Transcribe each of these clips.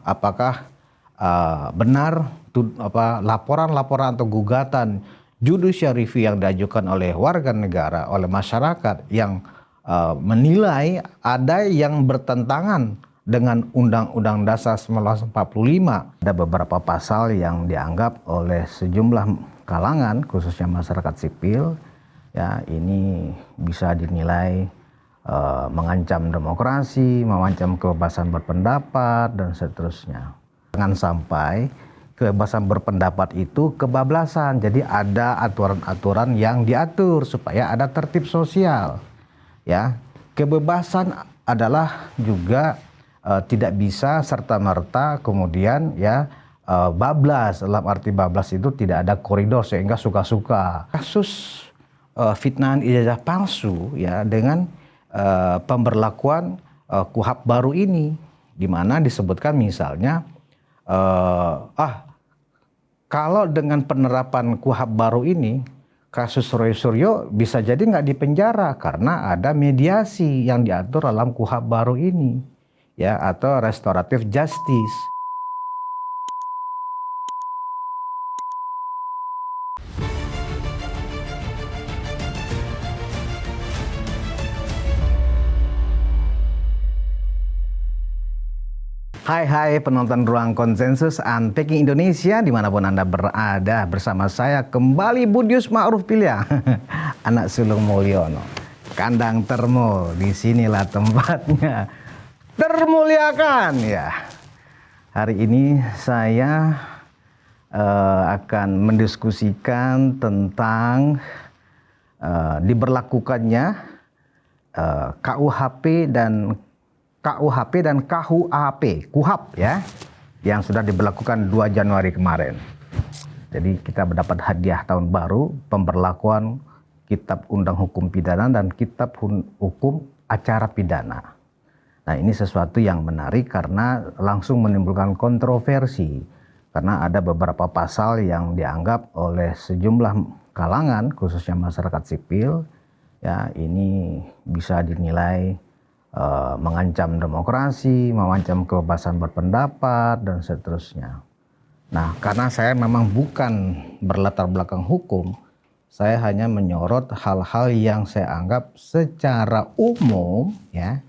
apakah benar laporan-laporan atau gugatan judicial review yang diajukan oleh warga negara, oleh masyarakat yang menilai ada yang bertentangan dengan Undang-Undang Dasar 1945. Ada beberapa pasal yang dianggap oleh sejumlah kalangan, khususnya masyarakat sipil, ya ini bisa dinilai mengancam demokrasi, mengancam kebebasan berpendapat, dan seterusnya. Jangan sampai kebebasan berpendapat itu kebablasan. Jadi ada aturan-aturan yang diatur supaya ada tertib sosial. Ya, kebebasan adalah juga tidak bisa serta-merta kemudian ya bablas. Dalam arti bablas itu tidak ada koridor sehingga suka-suka. Kasus fitnahan ijazah palsu ya dengan pemberlakuan KUHP baru ini, di mana disebutkan misalnya kalau dengan penerapan KUHP baru ini kasus Roy Suryo bisa jadi nggak dipenjara karena ada mediasi yang diatur dalam KUHP baru ini ya, atau restoratif justice. Hai penonton Ruang Konsensus Unpacking Indonesia, dimanapun Anda berada, bersama saya kembali Budius Ma'ruf Piliang, anak sulung Mulyono. Kandang Termul, disinilah tempatnya termuliakan ya. Hari ini saya akan mendiskusikan tentang diberlakukannya KUHP dan KUHP ya, yang sudah diberlakukan 2 Januari kemarin. Jadi kita mendapat hadiah tahun baru pemberlakuan Kitab Undang Hukum Pidana dan Kitab Hukum Acara Pidana. Nah, ini sesuatu yang menarik karena langsung menimbulkan kontroversi, karena ada beberapa pasal yang dianggap oleh sejumlah kalangan, khususnya masyarakat sipil, ya ini bisa dinilai mengancam demokrasi, mengancam kebebasan berpendapat, dan seterusnya. Nah, karena saya memang bukan berlatar belakang hukum, saya hanya menyorot hal-hal yang saya anggap secara umum ya,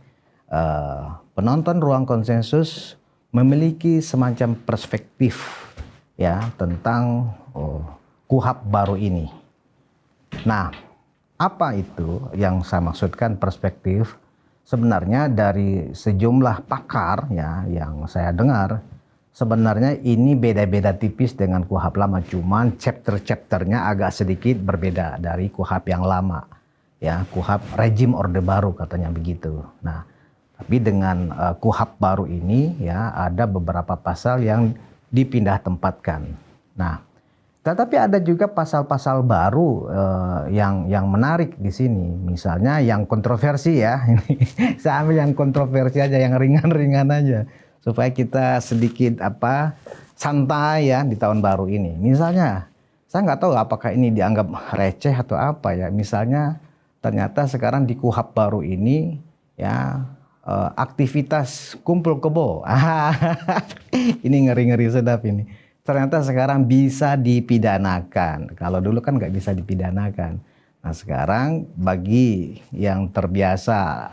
penonton Ruang Konsensus memiliki semacam perspektif ya tentang KUHP baru ini. Nah, apa itu yang saya maksudkan perspektif? Sebenarnya dari sejumlah pakar ya yang saya dengar, sebenarnya ini beda-beda tipis dengan KUHP lama, cuman chapter-chapternya agak sedikit berbeda dari KUHP yang lama. Ya, KUHP rejim Orde Baru katanya begitu. Nah, tapi dengan KUHP baru ini ya ada beberapa pasal yang dipindah tempatkan. Nah, tetapi ada juga pasal-pasal baru yang menarik di sini. Misalnya yang kontroversi ya. Saya ambil yang kontroversi aja, yang ringan-ringan aja, supaya kita sedikit santai ya di tahun baru ini. Misalnya, saya nggak tahu apakah ini dianggap receh atau apa ya. Misalnya, ternyata sekarang di KUHP baru ini ya aktivitas kumpul kebo. Ini ngeri-ngeri sedap ini. Ternyata sekarang bisa dipidanakan. Kalau dulu kan nggak bisa dipidanakan. Nah, sekarang bagi yang terbiasa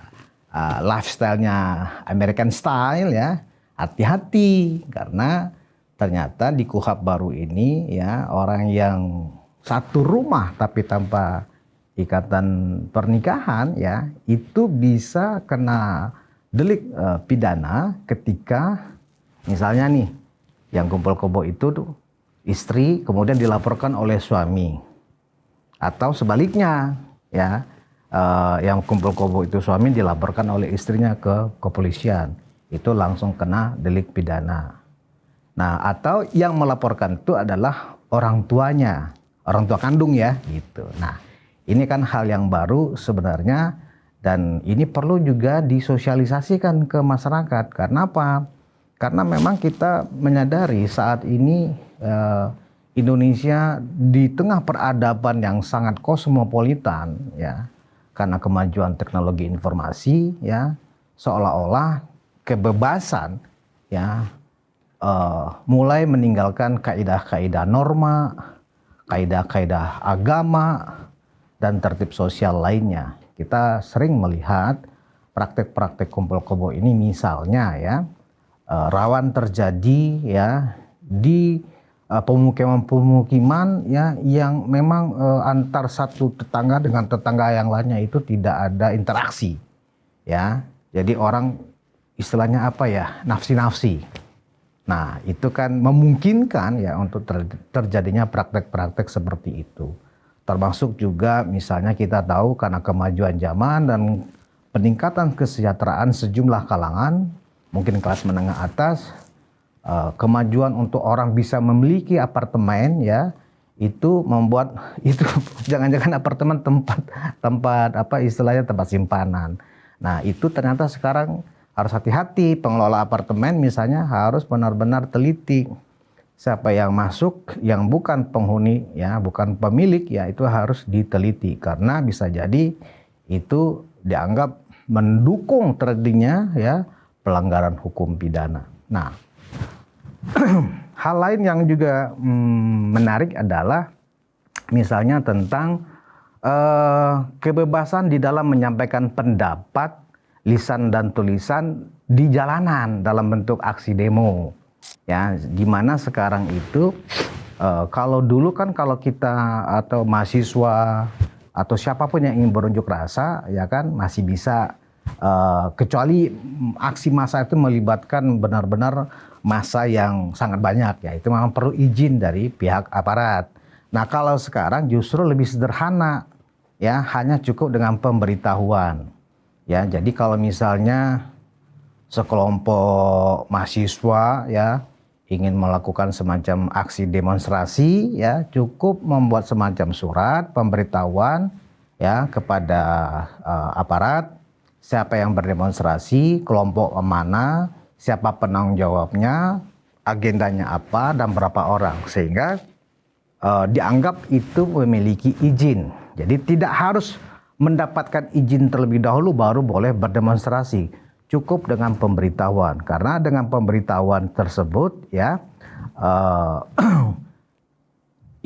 lifestyle-nya American style ya, hati-hati karena ternyata di KUHP baru ini ya orang yang satu rumah tapi tanpa ikatan pernikahan ya itu bisa kena delik pidana ketika misalnya nih yang kumpul kebo itu tuh istri kemudian dilaporkan oleh suami, atau sebaliknya ya yang kumpul kebo itu suami dilaporkan oleh istrinya ke kepolisian, itu langsung kena delik pidana. Nah, atau yang melaporkan itu adalah orang tuanya, orang tua kandung ya gitu. Nah, ini kan hal yang baru sebenarnya, dan ini perlu juga disosialisasikan ke masyarakat. Karena apa? Karena memang kita menyadari saat ini Indonesia di tengah peradaban yang sangat kosmopolitan ya, karena kemajuan teknologi informasi ya, seolah-olah kebebasan ya mulai meninggalkan kaidah-kaidah norma, kaidah-kaidah agama, dan tertib sosial lainnya. Kita sering melihat praktek-praktek kumpul kebo ini misalnya ya rawan terjadi ya di pemukiman-pemukiman ya yang memang antar satu tetangga dengan tetangga yang lainnya itu tidak ada interaksi ya. Jadi orang istilahnya apa ya, nafsi-nafsi. Nah, itu kan memungkinkan ya untuk terjadinya praktek-praktek seperti itu. Termasuk juga misalnya kita tahu karena kemajuan zaman dan peningkatan kesejahteraan sejumlah kalangan, mungkin kelas menengah atas, kemajuan untuk orang bisa memiliki apartemen ya, itu membuat itu jangan-jangan apartemen tempat apa istilahnya tempat simpanan. Nah, itu ternyata sekarang harus hati-hati, pengelola apartemen misalnya harus benar-benar teliti. Siapa yang masuk yang bukan penghuni ya, bukan pemilik ya, itu harus diteliti karena bisa jadi itu dianggap mendukung terjadinya ya pelanggaran hukum pidana. Nah, hal lain yang juga menarik adalah misalnya tentang kebebasan di dalam menyampaikan pendapat, lisan dan tulisan di jalanan dalam bentuk aksi demo. Ya, dimana sekarang itu kalau dulu kan kalau kita atau mahasiswa atau siapapun yang ingin berunjuk rasa ya kan masih bisa kecuali aksi massa itu melibatkan benar-benar massa yang sangat banyak ya, itu memang perlu izin dari pihak aparat. Nah, kalau sekarang justru lebih sederhana ya, hanya cukup dengan pemberitahuan. Ya, jadi kalau misalnya sekelompok mahasiswa ya ingin melakukan semacam aksi demonstrasi ya, cukup membuat semacam surat pemberitahuan ya kepada aparat siapa yang berdemonstrasi, kelompok mana, siapa penanggung jawabnya, agendanya apa dan berapa orang, sehingga dianggap itu memiliki izin. Jadi tidak harus mendapatkan izin terlebih dahulu baru boleh berdemonstrasi. Cukup dengan pemberitahuan, karena dengan pemberitahuan tersebut ya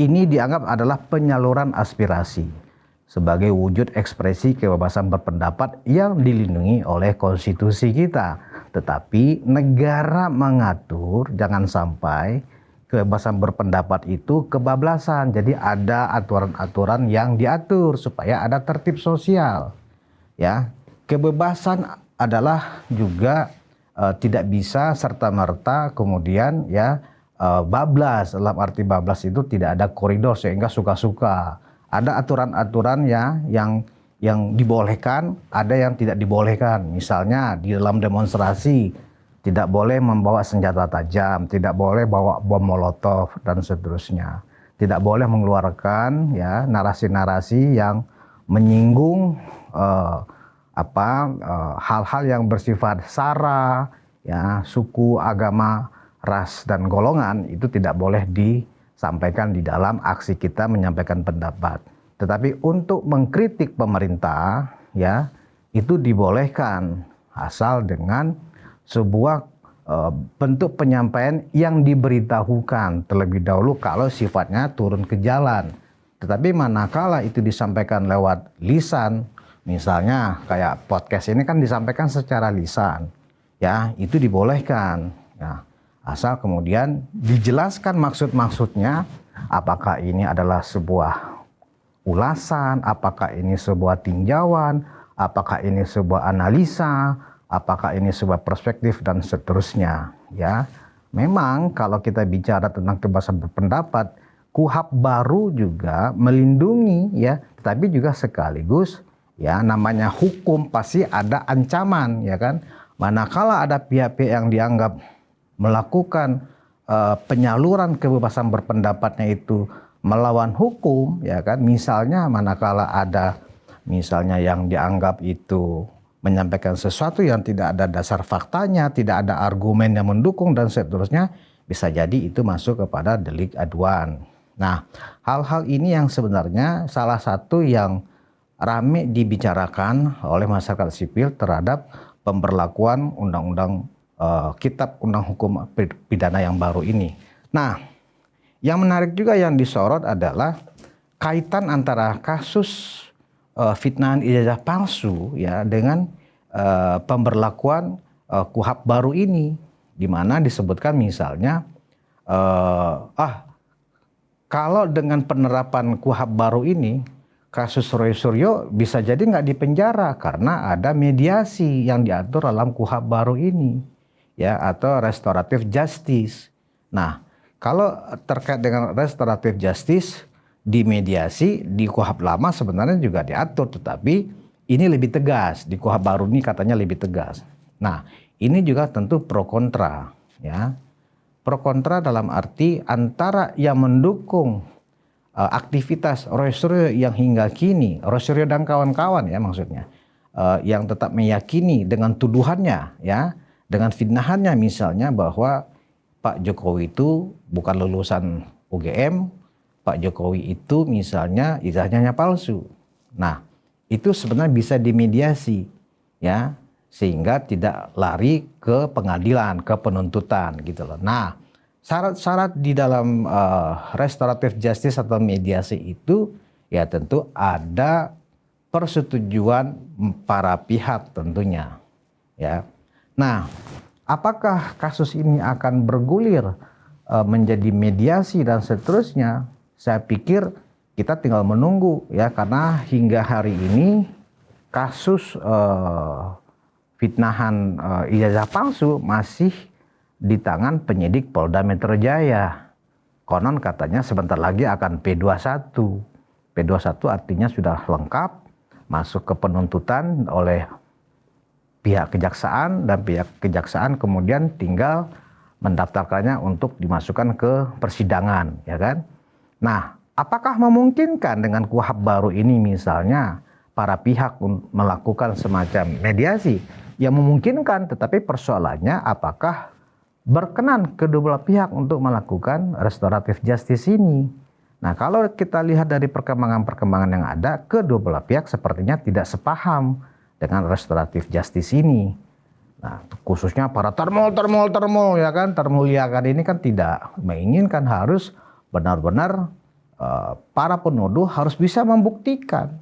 ini dianggap adalah penyaluran aspirasi sebagai wujud ekspresi kebebasan berpendapat yang dilindungi oleh konstitusi kita. Tetapi negara mengatur jangan sampai kebebasan berpendapat itu kebablasan. Jadi ada aturan-aturan yang diatur supaya ada tertib sosial. Ya, kebebasan adalah juga tidak bisa serta-merta kemudian ya bablas. Dalam arti bablas itu tidak ada koridor sehingga suka-suka. Ada aturan-aturan ya yang dibolehkan, ada yang tidak dibolehkan. Misalnya di dalam demonstrasi tidak boleh membawa senjata tajam, tidak boleh bawa bom molotov dan seterusnya. Tidak boleh mengeluarkan ya narasi-narasi yang menyinggung hal-hal yang bersifat sara, ya, suku, agama, ras dan golongan itu tidak boleh disampaikan di dalam aksi kita menyampaikan pendapat. Tetapi untuk mengkritik pemerintah ya itu dibolehkan asal dengan sebuah bentuk penyampaian yang diberitahukan terlebih dahulu kalau sifatnya turun ke jalan. Tetapi manakala itu disampaikan lewat lisan, misalnya kayak podcast ini kan disampaikan secara lisan, ya itu dibolehkan. Ya, asal kemudian dijelaskan maksud-maksudnya, apakah ini adalah sebuah ulasan, apakah ini sebuah tinjauan, apakah ini sebuah analisa, apakah ini sebuah perspektif dan seterusnya. Ya, memang kalau kita bicara tentang kebebasan berpendapat, KUHP baru juga melindungi ya, tetapi juga sekaligus ya namanya hukum pasti ada ancaman ya kan. Manakala ada pihak-pihak yang dianggap melakukan penyaluran kebebasan berpendapatnya itu melawan hukum ya kan. Misalnya manakala ada misalnya yang dianggap itu menyampaikan sesuatu yang tidak ada dasar faktanya, tidak ada argumen yang mendukung dan seterusnya, bisa jadi itu masuk kepada delik aduan. Nah, hal-hal ini yang sebenarnya salah satu yang rame dibicarakan oleh masyarakat sipil terhadap pemberlakuan undang-undang Kitab Undang Hukum Pidana yang baru ini. Nah, yang menarik juga yang disorot adalah kaitan antara kasus fitnahan ijazah palsu ya dengan pemberlakuan KUHP baru ini, di mana disebutkan misalnya kalau dengan penerapan KUHP baru ini kasus Roy Suryo bisa jadi nggak dipenjara karena ada mediasi yang diatur dalam KUHP baru ini ya, atau restoratif justice. Nah, kalau terkait dengan restoratif justice di mediasi di KUHP lama sebenarnya juga diatur, tetapi ini lebih tegas, di KUHP baru ini katanya lebih tegas. Nah, ini juga tentu pro kontra ya. Pro kontra dalam arti antara yang mendukung aktivitas Roy Suryo yang hingga kini, Roy Suryo dan kawan-kawan ya maksudnya, yang tetap meyakini dengan tuduhannya ya, dengan fitnahannya misalnya bahwa Pak Jokowi itu bukan lulusan UGM, Pak Jokowi itu misalnya ijazahnya palsu. Nah, itu sebenarnya bisa dimediasi ya, sehingga tidak lari ke pengadilan, ke penuntutan gitu loh. Nah, syarat-syarat di dalam restoratif justice atau mediasi itu ya tentu ada persetujuan para pihak tentunya ya. Nah, apakah kasus ini akan bergulir menjadi mediasi dan seterusnya? Saya pikir kita tinggal menunggu ya, karena hingga hari ini kasus fitnahan ijazah palsu masih di tangan penyidik Polda Metro Jaya. Konon katanya sebentar lagi akan P21. P21 artinya sudah lengkap masuk ke penuntutan oleh pihak kejaksaan, dan pihak kejaksaan kemudian tinggal mendaftarkannya untuk dimasukkan ke persidangan, ya kan? Nah, apakah memungkinkan dengan KUHP baru ini misalnya para pihak melakukan semacam mediasi? Ya memungkinkan, tetapi persoalannya apakah berkenan kedua belah pihak untuk melakukan restoratif justice ini? Nah, kalau kita lihat dari perkembangan-perkembangan yang ada, kedua belah pihak sepertinya tidak sepaham dengan restoratif justice ini. Nah, khususnya para termul ya kan, termuliakan ini kan tidak menginginkan, harus benar-benar para penuduh harus bisa membuktikan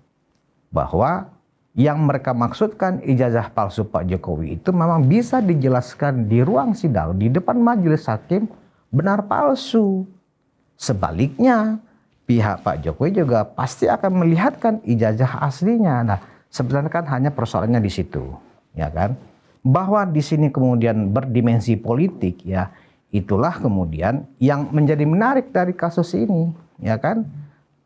bahwa yang mereka maksudkan ijazah palsu Pak Jokowi itu memang bisa dijelaskan di ruang sidang di depan majelis hakim benar palsu. Sebaliknya, pihak Pak Jokowi juga pasti akan melihatkan ijazah aslinya. Nah, sebenarnya kan hanya persoalannya di situ, ya kan? Bahwa di sini kemudian berdimensi politik, ya itulah kemudian yang menjadi menarik dari kasus ini, ya kan?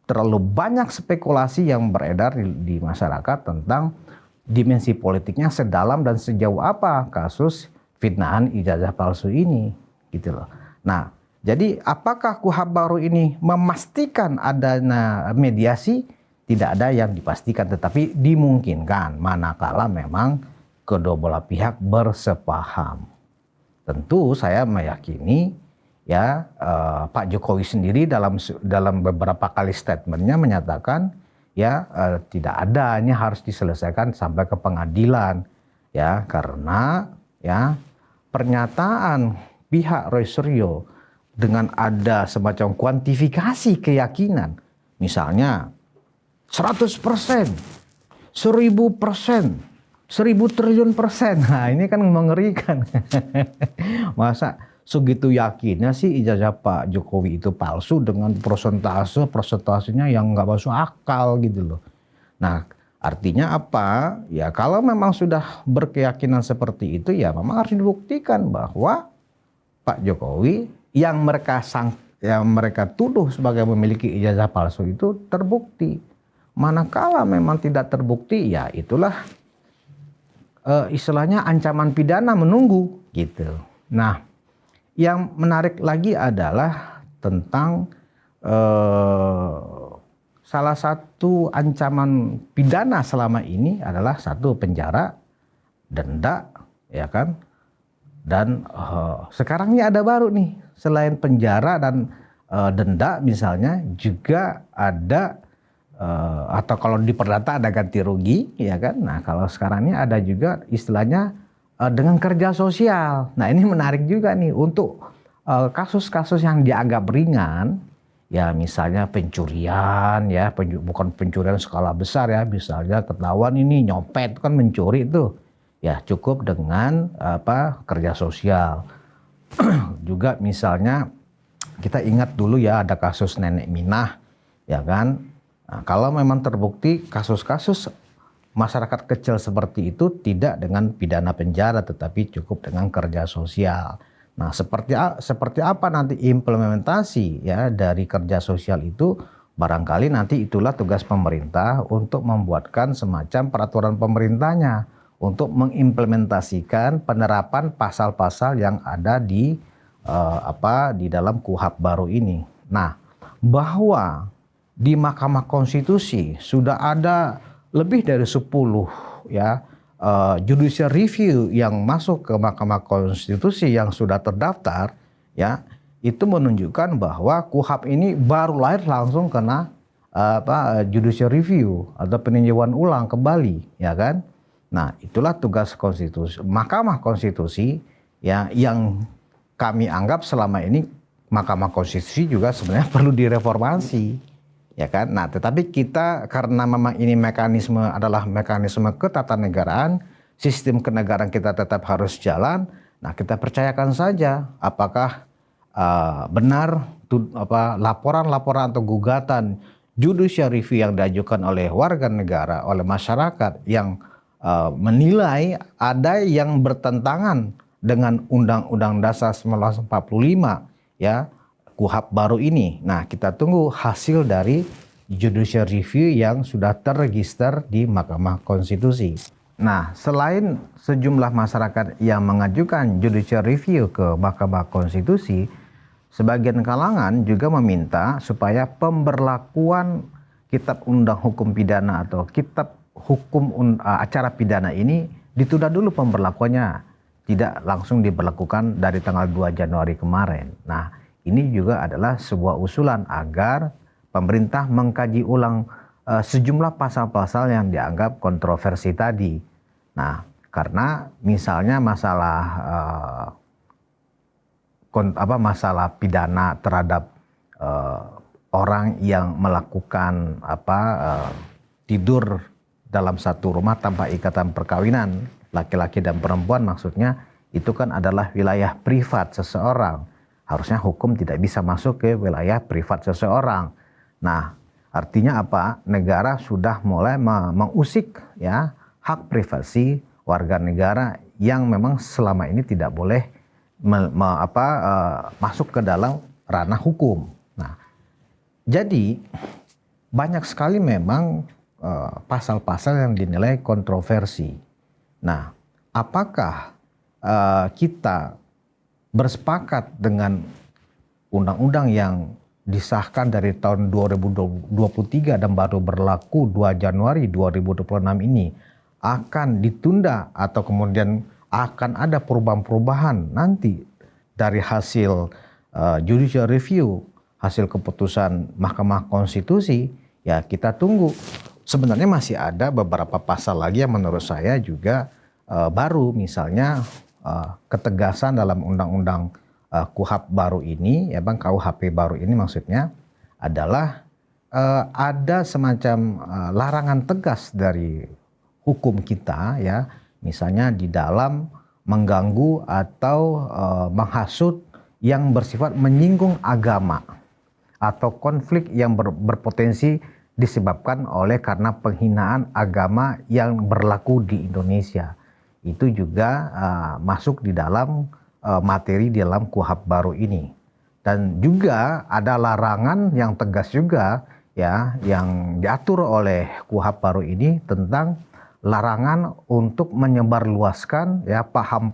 Terlalu banyak spekulasi yang beredar di masyarakat tentang dimensi politiknya sedalam dan sejauh apa kasus fitnahan ijazah palsu ini, gitu loh. Nah, jadi apakah KUHP baru ini memastikan adanya mediasi? Tidak ada yang dipastikan, tetapi dimungkinkan manakala memang kedua belah pihak bersepaham. Tentu saya meyakini ya Pak Jokowi sendiri dalam beberapa kali statementnya menyatakan ya tidak ada, ini harus diselesaikan sampai ke pengadilan ya, karena ya pernyataan pihak Roy Suryo dengan ada semacam kuantifikasi keyakinan, misalnya 100%, 1000%, 1000 triliun persen. Nah, ini kan mengerikan. Masa segitu yakinnya sih ijazah Pak Jokowi itu palsu dengan persentasenya yang nggak masuk akal gitu loh. Nah, artinya apa? Ya kalau memang sudah berkeyakinan seperti itu, ya memang harus dibuktikan bahwa Pak Jokowi yang mereka tuduh sebagai memiliki ijazah palsu itu terbukti. Manakala memang tidak terbukti, ya itulah istilahnya ancaman pidana menunggu gitu. Nah, yang menarik lagi adalah tentang salah satu ancaman pidana selama ini adalah satu penjara, denda, ya kan? Dan sekarang ini ada baru nih, selain penjara dan denda misalnya juga ada atau kalau di perdata ada ganti rugi, ya kan? Nah, kalau sekarang ini ada juga istilahnya dengan kerja sosial. Nah, ini menarik juga nih untuk kasus-kasus yang dianggap ringan, ya misalnya pencurian, ya bukan pencurian skala besar ya, misalnya ketahuan ini nyopet kan mencuri itu, ya cukup dengan kerja sosial. Juga misalnya kita ingat dulu ya ada kasus nenek Minah, ya kan. Nah, kalau memang terbukti kasus-kasus masyarakat kecil seperti itu tidak dengan pidana penjara, tetapi cukup dengan kerja sosial. Nah, seperti apa nanti implementasi ya dari kerja sosial itu, barangkali nanti itulah tugas pemerintah untuk membuatkan semacam peraturan pemerintahnya untuk mengimplementasikan penerapan pasal-pasal yang ada di di dalam KUHP baru ini. Nah, bahwa di Mahkamah Konstitusi sudah ada lebih dari 10 ya judicial review yang masuk ke Mahkamah Konstitusi yang sudah terdaftar, ya itu menunjukkan bahwa KUHP ini baru lahir langsung kena judicial review atau peninjauan ulang kembali, ya kan. Nah, itulah tugas konstitusi Mahkamah Konstitusi ya, yang kami anggap selama ini Mahkamah Konstitusi juga sebenarnya perlu direformasi, ya kan. Nah, tetapi kita karena memang ini mekanisme adalah mekanisme ketatanegaraan, sistem kenegaraan kita tetap harus jalan. Nah, kita percayakan saja apakah benar laporan-laporan atau gugatan judicial review yang diajukan oleh warga negara, oleh masyarakat yang menilai ada yang bertentangan dengan Undang-Undang Dasar 1945 ya, KUHP baru ini. Nah, kita tunggu hasil dari judicial review yang sudah terregister di Mahkamah Konstitusi. Nah, selain sejumlah masyarakat yang mengajukan judicial review ke Mahkamah Konstitusi, sebagian kalangan juga meminta supaya pemberlakuan Kitab Undang Hukum Pidana atau Kitab Hukum Acara Pidana ini ditunda dulu pemberlakuannya, tidak langsung diberlakukan dari tanggal 2 Januari kemarin. Nah, ini juga adalah sebuah usulan agar pemerintah mengkaji ulang sejumlah pasal-pasal yang dianggap kontroversi tadi. Nah, karena misalnya masalah pidana terhadap orang yang melakukan tidur dalam satu rumah tanpa ikatan perkawinan, laki-laki dan perempuan maksudnya, itu kan adalah wilayah privat seseorang. Harusnya hukum tidak bisa masuk ke wilayah privat seseorang. Nah, artinya apa? Negara sudah mulai mengusik ya hak privasi warga negara yang memang selama ini tidak boleh masuk ke dalam ranah hukum. Nah, jadi banyak sekali memang pasal-pasal yang dinilai kontroversi. Nah, apakah kita bersepakat dengan undang-undang yang disahkan dari tahun 2023 dan baru berlaku 2 Januari 2026 ini akan ditunda atau kemudian akan ada perubahan-perubahan nanti dari hasil judicial review, hasil keputusan Mahkamah Konstitusi, ya kita tunggu. Sebenarnya masih ada beberapa pasal lagi yang menurut saya juga baru, misalnya ketegasan dalam undang-undang KUHP baru ini, ya Bang, KUHP baru ini maksudnya adalah ada semacam larangan tegas dari hukum kita, ya, misalnya di dalam mengganggu atau menghasut yang bersifat menyinggung agama atau konflik yang berpotensi disebabkan oleh karena penghinaan agama yang berlaku di Indonesia. Itu juga masuk di dalam materi di dalam KUHP baru ini. Dan juga ada larangan yang tegas juga ya yang diatur oleh KUHP baru ini tentang larangan untuk menyebarluaskan ya paham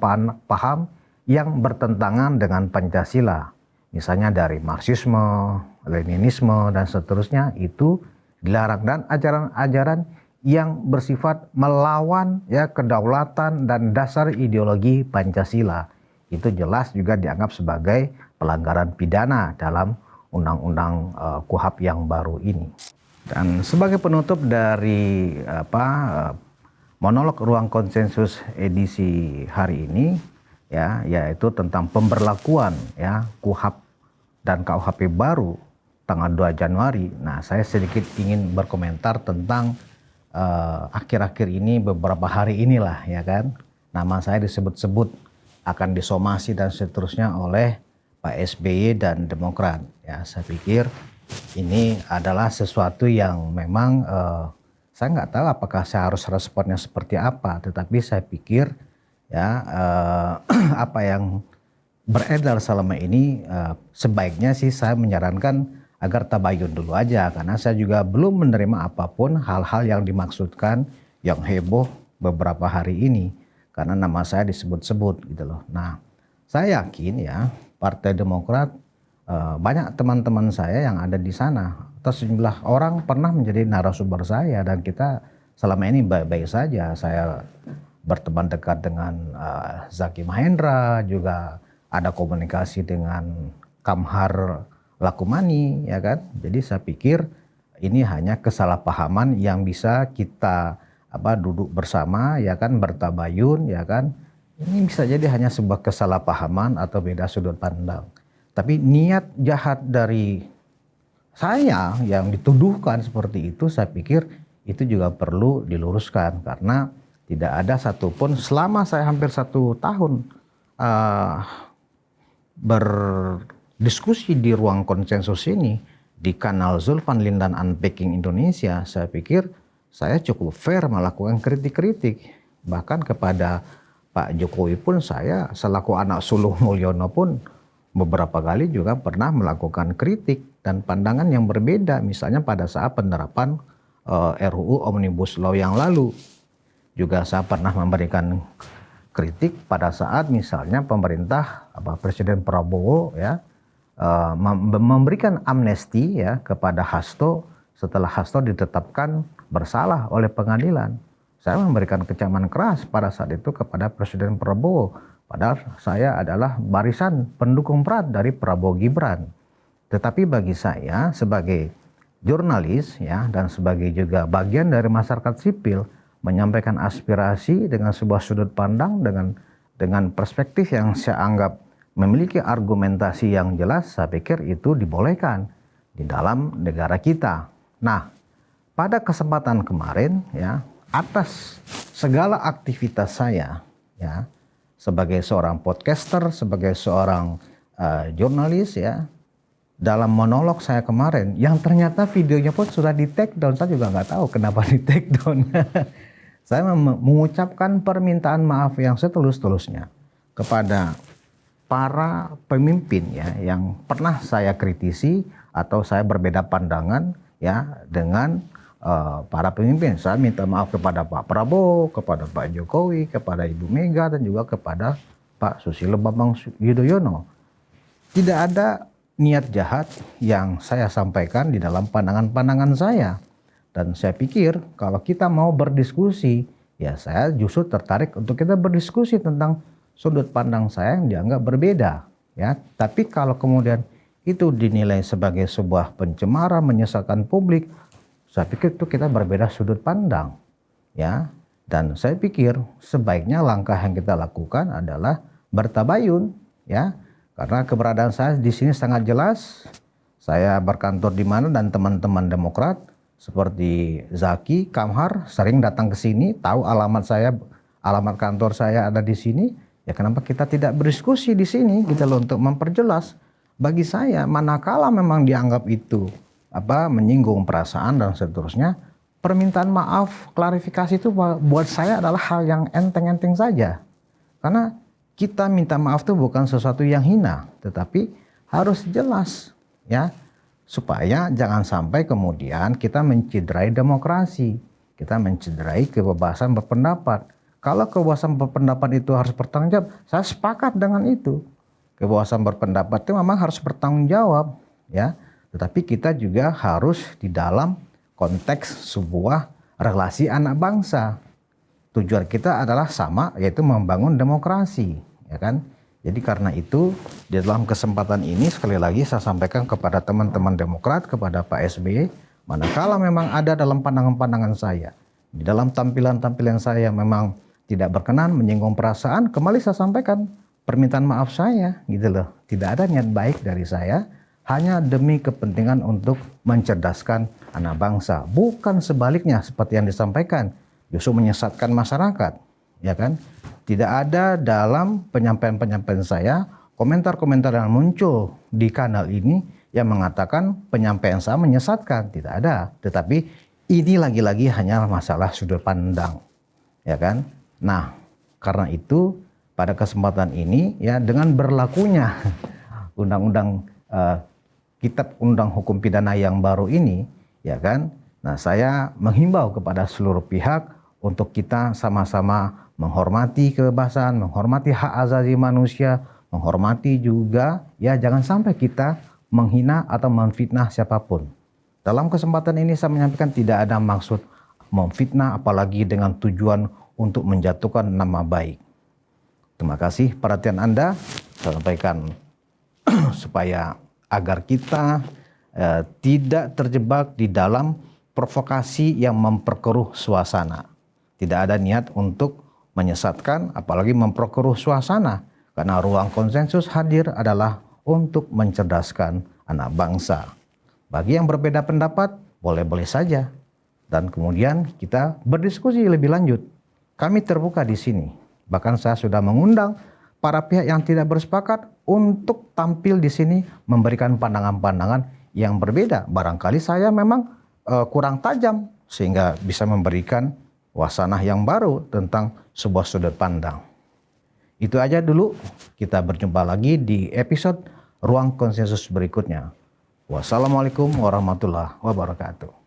yang bertentangan dengan Pancasila. Misalnya dari Marxisme, Leninisme dan seterusnya itu dilarang, dan ajaran-ajaran yang bersifat melawan ya kedaulatan dan dasar ideologi Pancasila. Itu jelas juga dianggap sebagai pelanggaran pidana dalam undang-undang KUHP yang baru ini. Dan sebagai penutup dari Monolog Ruang Konsensus edisi hari ini ya, yaitu tentang pemberlakuan ya KUHP dan KUHP baru tanggal 2 Januari. Nah, saya sedikit ingin berkomentar tentang akhir-akhir ini, beberapa hari inilah ya kan, nama saya disebut-sebut akan disomasi dan seterusnya oleh Pak SBY dan Demokrat. Ya, saya pikir ini adalah sesuatu yang memang saya nggak tahu apakah saya harus responnya seperti apa, tetapi saya pikir ya apa yang beredar selama ini sebaiknya sih saya menyarankan agar tabayun dulu aja, karena saya juga belum menerima apapun hal-hal yang dimaksudkan yang heboh beberapa hari ini karena nama saya disebut-sebut gitu loh. Nah, saya yakin ya Partai Demokrat, banyak teman-teman saya yang ada di sana atau sejumlah orang pernah menjadi narasumber saya dan kita selama ini baik-baik saja. Saya berteman dekat dengan Zaki Mahendra, juga ada komunikasi dengan Kamhar Lakumani ya kan. Jadi saya pikir ini hanya kesalahpahaman yang bisa kita duduk bersama ya kan, bertabayun ya kan. Ini bisa jadi hanya sebuah kesalahpahaman atau beda sudut pandang. Tapi niat jahat dari saya yang dituduhkan seperti itu, saya pikir itu juga perlu diluruskan, karena tidak ada satupun selama saya hampir 1 tahun berdiskusi di Ruang Konsensus ini di kanal Zulfan Lindan Unpacking Indonesia. Saya pikir saya cukup fair melakukan kritik-kritik, bahkan kepada Pak Jokowi pun saya selaku anak sulung Mulyono pun beberapa kali juga pernah melakukan kritik dan pandangan yang berbeda, misalnya pada saat penerapan RUU Omnibus Law yang lalu. Juga saya pernah memberikan kritik pada saat misalnya pemerintah Presiden Prabowo ya memberikan amnesti ya kepada Hasto setelah Hasto ditetapkan bersalah oleh pengadilan. Saya memberikan kecaman keras pada saat itu kepada Presiden Prabowo, padahal saya adalah barisan pendukung berat dari Prabowo Gibran. Tetapi bagi saya sebagai jurnalis ya dan sebagai juga bagian dari masyarakat sipil, menyampaikan aspirasi dengan sebuah sudut pandang dengan perspektif yang saya anggap memiliki argumentasi yang jelas, saya pikir itu dibolehkan di dalam negara kita. Nah, pada kesempatan kemarin ya, atas segala aktivitas saya ya sebagai seorang podcaster, sebagai seorang jurnalis ya, dalam monolog saya kemarin yang ternyata videonya pun sudah di take down, saya juga nggak tahu kenapa di take down. Saya mengucapkan permintaan maaf yang setulus-tulusnya kepada para pemimpin ya yang pernah saya kritisi atau saya berbeda pandangan ya dengan para pemimpin. Saya minta maaf kepada Pak Prabowo, kepada Pak Jokowi, kepada Ibu Mega, dan juga kepada Pak Susilo Bambang Yudhoyono. Tidak ada niat jahat yang saya sampaikan di dalam pandangan-pandangan saya. Dan saya pikir kalau kita mau berdiskusi, ya saya justru tertarik untuk kita berdiskusi tentang sudut pandang saya yang dianggap berbeda. Ya, tapi kalau kemudian itu dinilai sebagai sebuah pencemaran, menyesatkan publik, saya pikir itu kita berbeda sudut pandang, ya. Dan saya pikir sebaiknya langkah yang kita lakukan adalah bertabayun, ya. Karena keberadaan saya di sini sangat jelas. Saya berkantor di mana dan teman-teman Demokrat seperti Zaki, Kamhar sering datang ke sini, tahu alamat saya, alamat kantor saya ada di sini. Ya kenapa kita tidak berdiskusi di sini gitu loh, untuk memperjelas. Bagi saya manakala memang dianggap itu menyinggung perasaan dan seterusnya, permintaan maaf, klarifikasi itu buat saya adalah hal yang enteng-enteng saja. Karena kita minta maaf itu bukan sesuatu yang hina, tetapi harus jelas ya, supaya jangan sampai kemudian kita mencederai demokrasi, kita mencederai kebebasan berpendapat. Kalau kebebasan berpendapat itu harus bertanggung jawab, saya sepakat dengan itu. Kebebasan berpendapat itu memang harus bertanggung jawab ya. Tetapi kita juga harus di dalam konteks sebuah relasi anak bangsa. Tujuan kita adalah sama, yaitu membangun demokrasi, ya kan? Jadi karena itu di dalam kesempatan ini sekali lagi saya sampaikan kepada teman-teman Demokrat, kepada Pak SBY, manakala memang ada dalam pandangan-pandangan saya Di dalam tampilan-tampilan saya memang tidak berkenan, menyinggung perasaan, kembali saya sampaikan permintaan maaf saya, gitu loh. Tidak ada niat baik dari saya, hanya demi kepentingan untuk mencerdaskan anak bangsa. Bukan sebaliknya seperti yang disampaikan, justru menyesatkan masyarakat, ya kan? Tidak ada dalam penyampaian-penyampaian saya komentar-komentar yang muncul di kanal ini yang mengatakan penyampaian saya menyesatkan. Tidak ada, tetapi ini lagi-lagi hanya masalah sudut pandang, ya kan? Nah, karena itu pada kesempatan ini ya dengan berlakunya undang-undang Kitab Undang Hukum Pidana yang baru ini, ya kan? Nah, saya menghimbau kepada seluruh pihak untuk kita sama-sama menghormati kebebasan, menghormati hak asasi manusia, menghormati juga ya jangan sampai kita menghina atau memfitnah siapapun. Dalam kesempatan ini saya menyampaikan tidak ada maksud memfitnah apalagi dengan tujuan untuk menjatuhkan nama baik. Terima kasih perhatian Anda. Saya sampaikan supaya agar kita tidak terjebak di dalam provokasi yang memperkeruh suasana. Tidak ada niat untuk menyesatkan apalagi memperkeruh suasana, karena ruang konsensus hadir adalah untuk mencerdaskan anak bangsa. Bagi yang berbeda pendapat boleh-boleh saja, dan kemudian kita berdiskusi lebih lanjut. Kami terbuka di sini. Bahkan saya sudah mengundang para pihak yang tidak bersepakat untuk tampil di sini memberikan pandangan-pandangan yang berbeda. Barangkali saya memang kurang tajam sehingga bisa memberikan wasanah yang baru tentang sebuah sudut pandang. Itu aja dulu. Kita berjumpa lagi di episode Ruang Konsensus berikutnya. Wassalamualaikum warahmatullahi wabarakatuh.